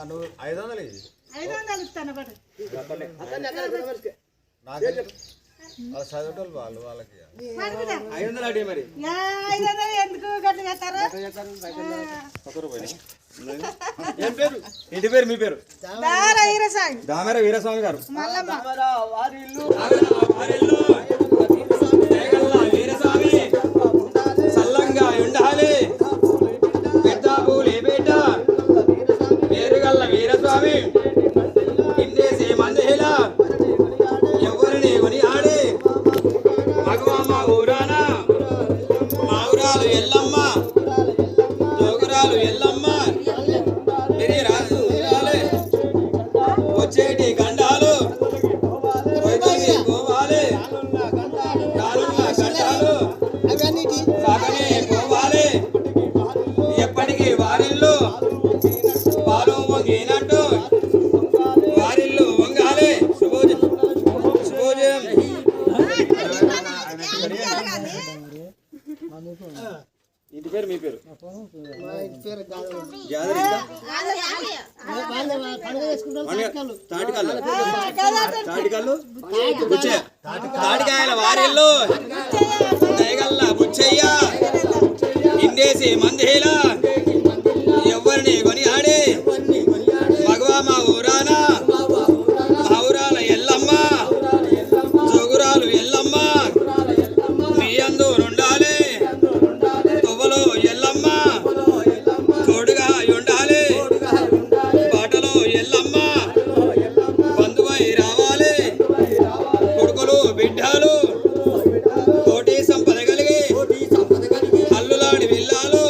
నువ్వు 500 ఇస్తాను చదివేటోళ్ళు వాళ్ళకి 500 అడిగి మరి ఎందుకు గట్ల చేస్తారు ఇంటి పేరు మీ పేరు వీరస్వామి దామెర వీరస్వామి గారు వీరస్వామి సల్లంగా ఉండాలి పెద్ద పూలే బేట పేరుగల్ల వీరస్వామి ఇందేసి మందిల ఎవరిని కొని ఆడి మగవామ ఊరాన మా ఊరాలు ఎల్లమ్మ జోగురాలు ఎల్లమ్మ వచ్చేటి గండాలు పోవాలి గండాలు సాగనే పోవాలి ఎప్పటికీ వారిల్లు పాలు వంగినట్టు వారిల్లు వంగాలి శుభోజయం ఇంటి పేరు మీ పేరు తాటికాయల వారిల్లు దయగల్ల బుచ్చయ్య ఇండేసి మందిల ఎవరిని కొని ఆడి మగవా మా ఊరాన మా ఊరాల ఎల్లమ్మ జోగురాలు ఎల్లమ్మ మీ అందు ఉండాలి తొవ్వలో ఎల్లమ్మ తోడుగా ఉండాలి పాటలో ఎల్లమ్మ బంధువై రావాలి కొడుకులు బిడ్డలు కోటి సంపద కలిగి అల్లులాడి విల్లాలు